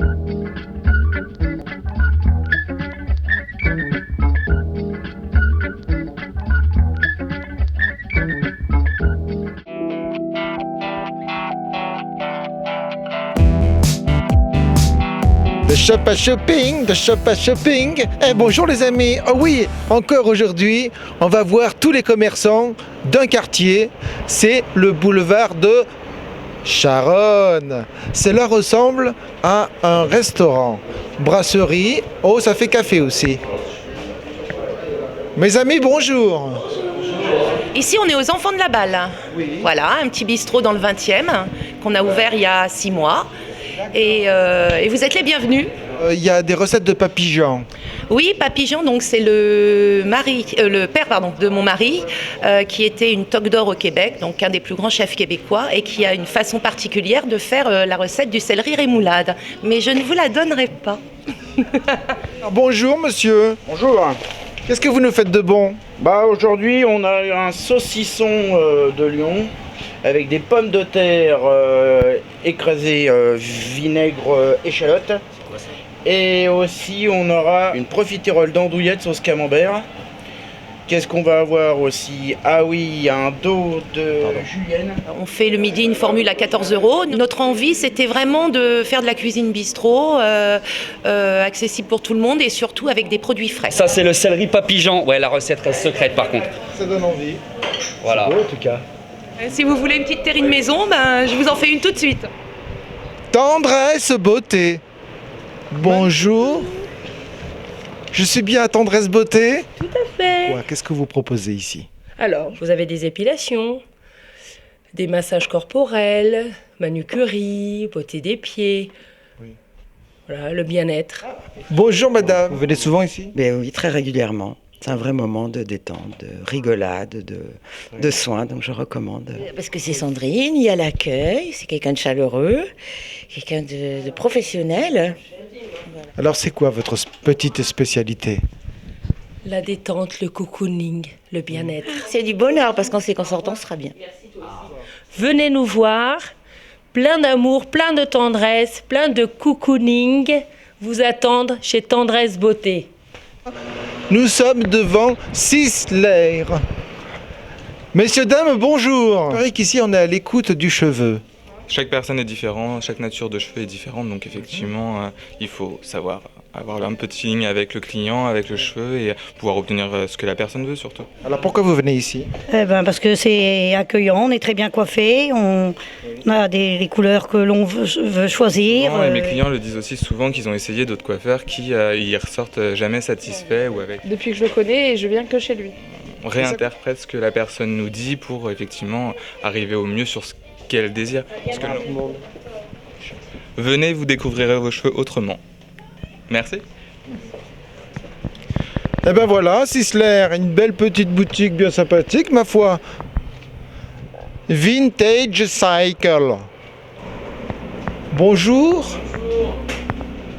De shop à shopping, de shop à shopping. Eh bonjour les amis. Oh oui, encore aujourd'hui, on va voir tous les commerçants d'un quartier. C'est le boulevard de Charonne. Cela ressemble à un restaurant. Brasserie. Oh, ça fait café aussi. Mes amis, bonjour. Ici, on est aux Enfants de la Balle. Oui. Voilà, un petit bistrot dans le 20e qu'on a ouvert il y a 6 mois. Et vous êtes les bienvenus. Il y a des recettes de papillons. Oui, Papillon, donc c'est le père de mon mari, qui était une toque d'or au Québec, donc un des plus grands chefs québécois, et qui a une façon particulière de faire la recette du céleri rémoulade. Mais je ne vous la donnerai pas. Bonjour monsieur. Bonjour. Qu'est-ce que vous nous faites de bon? Aujourd'hui, on a un saucisson de Lyon avec des pommes de terre écrasées vinaigre échalote. Et aussi, on aura une profiterole d'andouillette sauce camembert. Qu'est-ce qu'on va avoir aussi? Ah oui, il y a un dos de julienne. On fait le midi une formule à 14 €. Notre envie, c'était vraiment de faire de la cuisine bistrot, accessible pour tout le monde et surtout avec des produits frais. Ça, c'est le céleri papillon. Ouais, la recette reste secrète par contre. Ça donne envie. Voilà. C'est beau, en tout cas. Si vous voulez une petite terrine maison, je vous en fais une tout de suite. Tendresse Beauté. Bonjour. Je suis bien à Tendresse Beauté. Tout à fait. Ouais, qu'est-ce que vous proposez ici? Alors, vous avez des épilations, des massages corporels, manucurie, beauté des pieds. Oui. Voilà, le bien-être. Bonjour madame. Vous venez souvent ici? Ben oui, très régulièrement. C'est un vrai moment de détente, de rigolade, de soins, donc je recommande. Parce que c'est Sandrine, il y a l'accueil, c'est quelqu'un de chaleureux, quelqu'un de professionnel. Alors c'est quoi votre petite spécialité? La détente, le cocooning, le bien-être. C'est du bonheur parce qu'on sait qu'en sortant, ce sera bien. Venez nous voir, plein d'amour, plein de tendresse, plein de cocooning, vous attendre chez Tendresse Beauté. Nous sommes devant Sisley. Messieurs, dames, bonjour. Il paraît qu'ici on est à l'écoute du cheveu. Chaque personne est différente, chaque nature de cheveux est différente, donc effectivement, il faut savoir avoir un peu de feeling avec le client, avec le cheveu et pouvoir obtenir ce que la personne veut surtout. Alors pourquoi vous venez ici? Parce que c'est accueillant, on est très bien coiffé, on a les couleurs que l'on veut choisir. Et mes clients le disent aussi souvent qu'ils ont essayé d'autres coiffeurs qui ils ressortent jamais satisfaits ou avec. Depuis que je le connais, je viens que chez lui. On réinterprète ce que la personne nous dit pour effectivement arriver au mieux sur ce qu'elle désire. Parce que venez, vous découvrirez vos cheveux autrement. Merci. Eh ben voilà, Sisley, une belle petite boutique bien sympathique, ma foi. Vintage Cycle. Bonjour.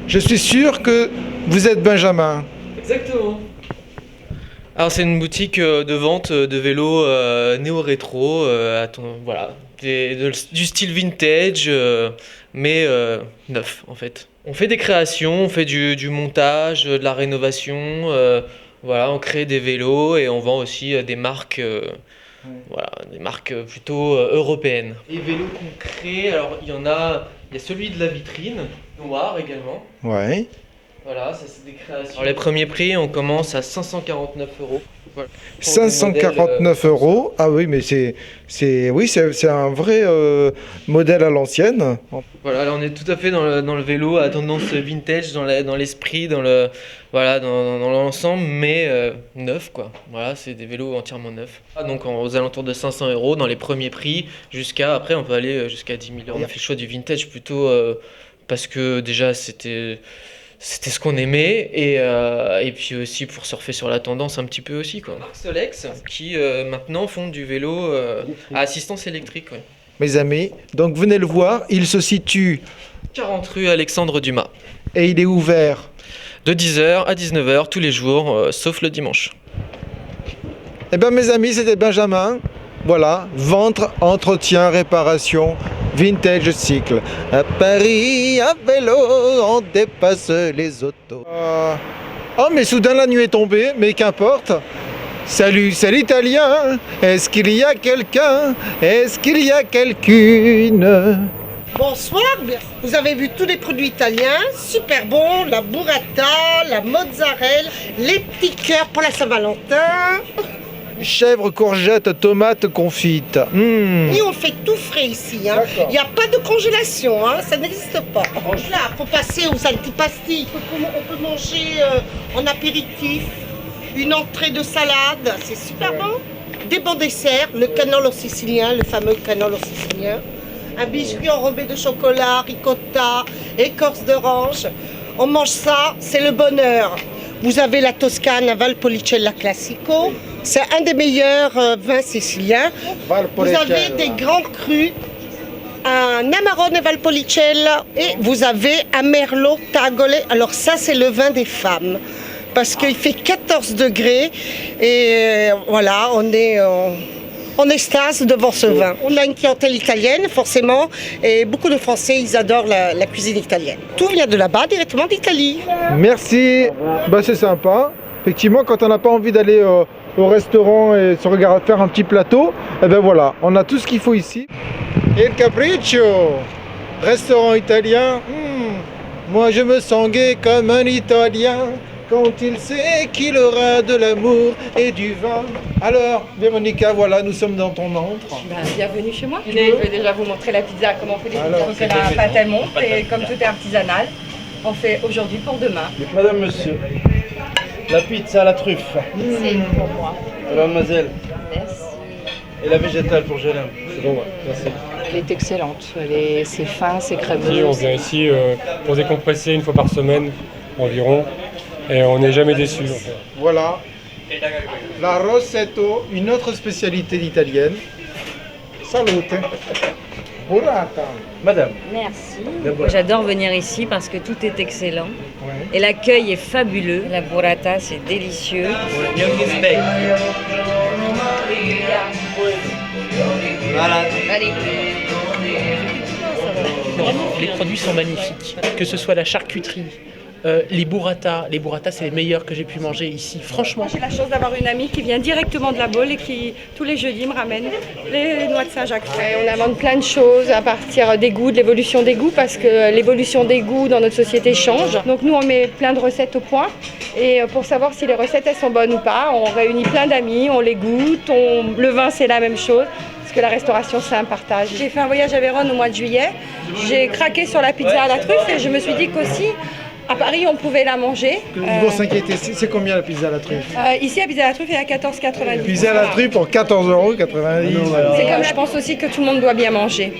Je suis sûr que vous êtes Benjamin. Exactement. Alors c'est une boutique de vente de vélos néo-rétro, voilà, du style vintage, mais neuf en fait. On fait des créations, on fait du montage, de la rénovation, voilà, on crée des vélos et on vend aussi des marques, voilà, des marques plutôt européennes. Les vélos qu'on crée, alors il y a celui de la vitrine, noir également. Ouais. Voilà, ça c'est des créations. Alors les premiers prix, on commence à 549 €. Voilà. 549 €. Ah oui, mais c'est un vrai modèle à l'ancienne. Voilà, là on est tout à fait dans le vélo à tendance vintage, dans l'esprit, dans l'ensemble, mais neuf quoi. Voilà, c'est des vélos entièrement neufs. Donc aux alentours de 500 € dans les premiers prix, après on peut aller jusqu'à 10 000 €. On a fait le choix du vintage plutôt parce que déjà c'était ce qu'on aimait et puis aussi pour surfer sur la tendance un petit peu aussi quoi. Solex qui maintenant font du vélo à assistance électrique. Ouais. Mes amis, donc venez le voir, il se situe 40 rue Alexandre Dumas. Et il est ouvert de 10h à 19h tous les jours sauf le dimanche. Eh bien mes amis, c'était Benjamin. Voilà, vente, entretien, réparation vintage cycle. À Paris, à vélo, on dépasse les autos. Oh, mais soudain la nuit est tombée, mais qu'importe. Salut, c'est l'italien. Est-ce qu'il y a quelqu'un? Est-ce qu'il y a quelqu'une? Bonsoir, vous avez vu tous les produits italiens, super bons, la burrata, la mozzarella, les petits cœurs pour la Saint-Valentin. Chèvre, courgette, tomate confite. Et on fait tout frais ici, hein. Il n'y a pas de congélation, hein. Ça n'existe pas. Là, il faut passer aux antipasti. On peut manger en apéritif, une entrée de salade, c'est super bon. Des bons desserts, le cannolo sicilien, le fameux cannolo sicilien. Un biscuit enrobé de chocolat, ricotta, écorce d'orange. On mange ça, c'est le bonheur. Vous avez la Toscane à Valpolicella Classico. C'est un des meilleurs vins siciliens. Vous avez des grands crus, un Amarone Valpolicella et vous avez un Merlot Tagole. Alors ça, c'est le vin des femmes. Parce qu'il fait 14 degrés et voilà, on est en extase devant ce vin. On a une clientèle italienne, forcément, et beaucoup de Français, ils adorent la cuisine italienne. Tout vient de là-bas, directement d'Italie. Merci, bah, c'est sympa. Effectivement, quand on n'a pas envie d'aller au restaurant et se regarder faire un petit plateau, et ben voilà, on a tout ce qu'il faut ici. Et le capriccio, restaurant italien, moi je me sens gai comme un Italien. Quand il sait qu'il aura de l'amour et du vin. Alors, Véronica, voilà, nous sommes dans ton antre. Bienvenue chez moi. Je vais déjà vous montrer la pizza, comment on fait les pizzas. On fait la pâte elle monte et comme tout est artisanal, on fait aujourd'hui pour demain. Madame, monsieur, la pizza à la truffe. C'est pour moi. Mademoiselle. Merci. Et la végétale pour Jérôme. C'est bon, merci. Elle est excellente. C'est fin, c'est crémeux. On vient ici pour décompresser une fois par semaine environ. Et on n'est jamais déçus. En fait. Voilà, la Rossetto, une autre spécialité italienne. Salute. Burrata. Madame. Merci. J'adore venir ici parce que tout est excellent. Ouais. Et l'accueil est fabuleux. La burrata, c'est délicieux. Voilà. Allez. Les produits sont magnifiques, que ce soit la charcuterie, les burrata c'est les meilleurs que j'ai pu manger ici, franchement. J'ai la chance d'avoir une amie qui vient directement de la Baule et qui tous les jeudis me ramène les noix de Saint-Jacques frais. On invente plein de choses à partir des goûts, de l'évolution des goûts, parce que l'évolution des goûts dans notre société change. Donc nous on met plein de recettes au point et pour savoir si les recettes elles sont bonnes ou pas, on réunit plein d'amis, on les goûte, le vin c'est la même chose. Parce que la restauration, c'est un partage. J'ai fait un voyage à Vérone au mois de juillet. J'ai craqué sur la pizza à la truffe et je me suis dit qu'aussi, à Paris, on pouvait la manger. Ils vont s'inquiéter. C'est combien la pizza à la truffe? Ici, la pizza à la truffe est à 14,90 €. Pizza à la truffe pour 14,90 €. C'est comme je pense aussi que tout le monde doit bien manger.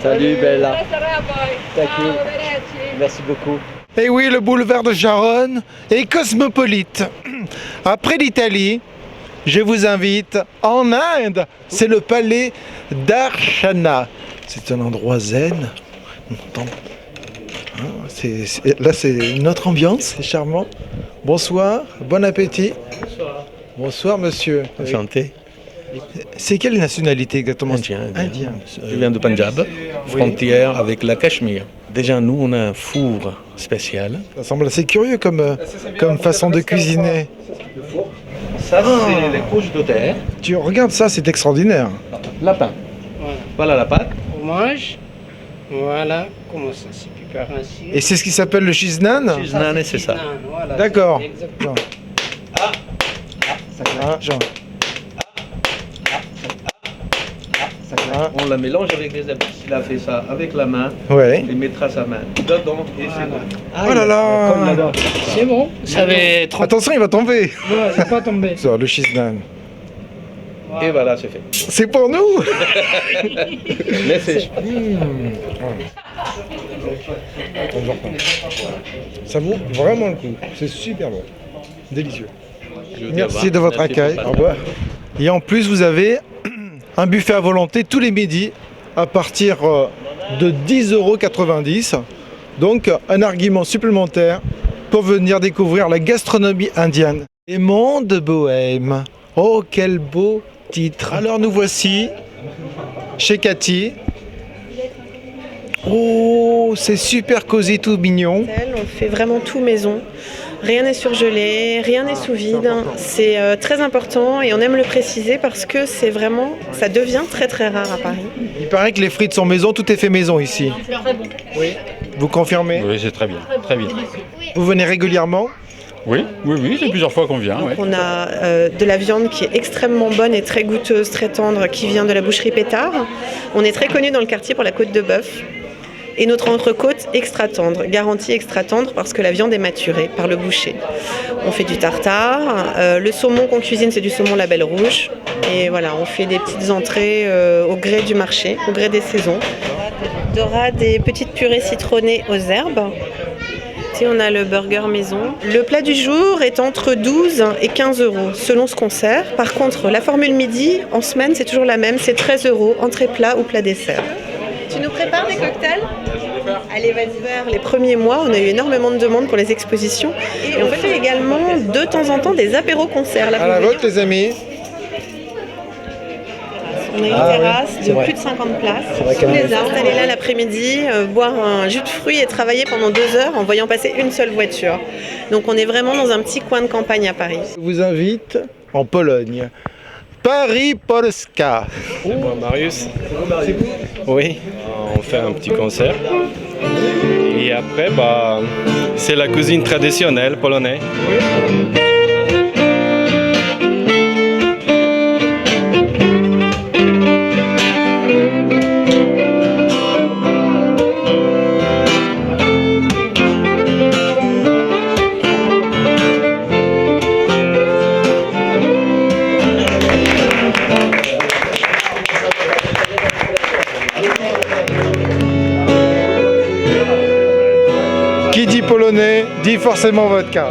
Salut Bella. Thank you. Merci beaucoup. Et oui, le boulevard de Charonne est cosmopolite. Après l'Italie, je vous invite en Inde. C'est le palais d'Archana. C'est un endroit zen. Là, c'est une autre ambiance, c'est charmant. Bonsoir, bon appétit. Bonsoir. Bonsoir, monsieur. Enchanté. C'est quelle nationalité exactement? Indien. Je viens de Punjab, frontière avec la Cachemire. Déjà, nous, on a un four spécial. Ça semble assez curieux comme façon de cuisiner. Ça, c'est les couches de terre. Tu regardes ça, c'est extraordinaire. Lapin. Voilà la pâte. On mange. Voilà, comment ça se prépare ainsi. Et c'est ce qui s'appelle le chiznan? Chiznan, c'est ça. Voilà, d'accord. Exactement. On la mélange avec les épices. Il a fait ça avec la main. Ouais. Il mettra sa main dedans et c'est bon. Oh là là. C'est bon. Ça va être... Attention, il va tomber. Non, c'est pas tombé. Ça, le chiznan. Et voilà, c'est fait. C'est pour nous. Mais c'est... Ça vaut vraiment le coup. C'est super bon. Délicieux. Merci de votre accueil. Au revoir. Et en plus, vous avez un buffet à volonté tous les midis à partir de 10,90 €. Donc, un argument supplémentaire pour venir découvrir la gastronomie indienne. Les mondes de Bohème. Oh, quel beau titre. Alors, nous voici chez Cathy. Oh, c'est super cosy, tout mignon. On fait vraiment tout maison. Rien n'est surgelé, rien n'est sous vide. C'est très important et on aime le préciser parce que c'est vraiment, ça devient très très rare à Paris. Il paraît que les frites sont maison, tout est fait maison ici. C'est très bon. Oui. Vous confirmez? Oui, c'est très bien, très bien. Vous venez régulièrement? Oui, c'est plusieurs fois qu'on vient. Ouais. On a de la viande qui est extrêmement bonne et très goûteuse, très tendre, qui vient de la boucherie Pétard. On est très connu dans le quartier pour la côte de bœuf. Et notre entrecôte extra tendre, garantie extra tendre parce que la viande est maturée par le boucher. On fait du tartare, le saumon qu'on cuisine c'est du saumon Label Rouge. Et voilà, on fait des petites entrées au gré du marché, au gré des saisons. Dorade et petites purées citronnées aux herbes. Ici on a le burger maison. Le plat du jour est entre 12 et 15 euros selon ce qu'on sert. Par contre, la formule midi, en semaine c'est toujours la même, c'est 13 euros, entrée plat ou plat dessert. Tu nous prépares des cocktails ? Allez, vas-y. Les premiers mois, on a eu énormément de demandes pour les expositions. Et on fait également de temps en temps des apéros-concerts. À la vôtre, les amis. On a une terrasse de plus de 50 places. Tous les installer là l'après-midi, boire un jus de fruits et travailler pendant 2 heures en voyant passer une seule voiture. Donc on est vraiment dans un petit coin de campagne à Paris. Je vous invite en Pologne. Paris Polska. C'est moi Marius. Oui, on fait un petit concert. Et après, c'est la cuisine traditionnelle polonaise. Qui dit polonais dit forcément vodka.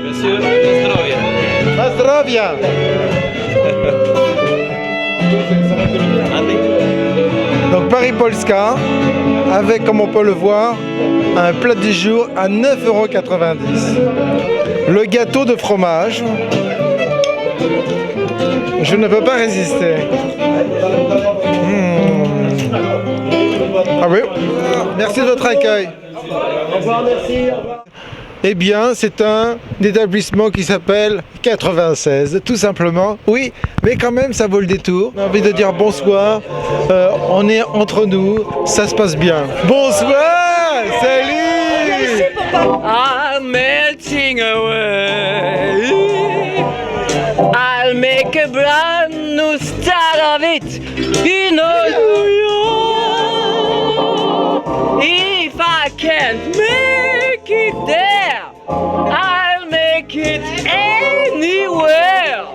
Monsieur, na zdrowie. Donc Paris Polska, avec, comme on peut le voir, un plat du jour à 9,90 €. Le gâteau de fromage. Je ne peux pas résister. Ah oui. Merci de votre accueil. Au revoir, merci. Eh bien, c'est un établissement qui s'appelle 96, tout simplement. Oui, mais quand même, ça vaut le détour. On a envie de dire bonsoir. On est entre nous, ça se passe bien. Bonsoir, salut. I'm melting away. I'll make a brand new start of it in New York. If I can't make it there, I'll make it anywhere.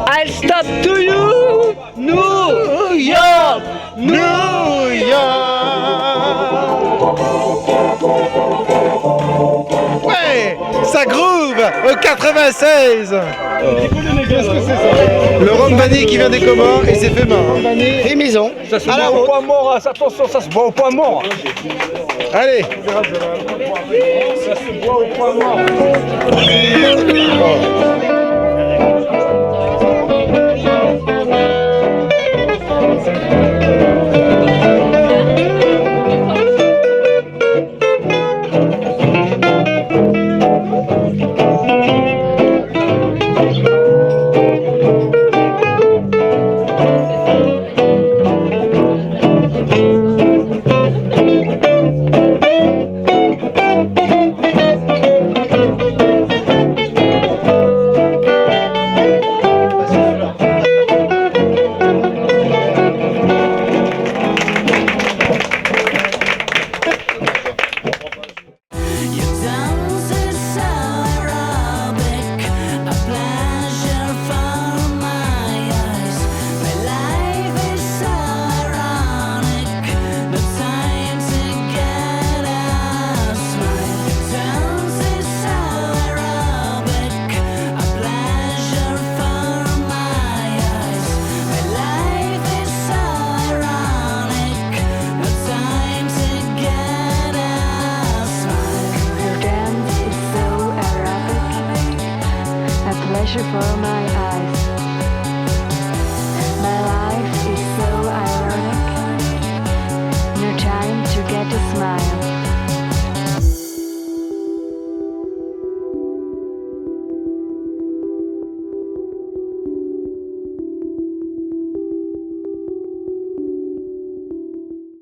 I'll stop to you, New York, New York. Ouais, ça groove au 96. Qu'est-ce que c'est ça? Le rhum vanille qui vient des Comores et c'est fait main. Et maison. Ça se boit au point mort, attention, ça se boit au point mort. Allez. Ça se boit au point mort. pleasure for my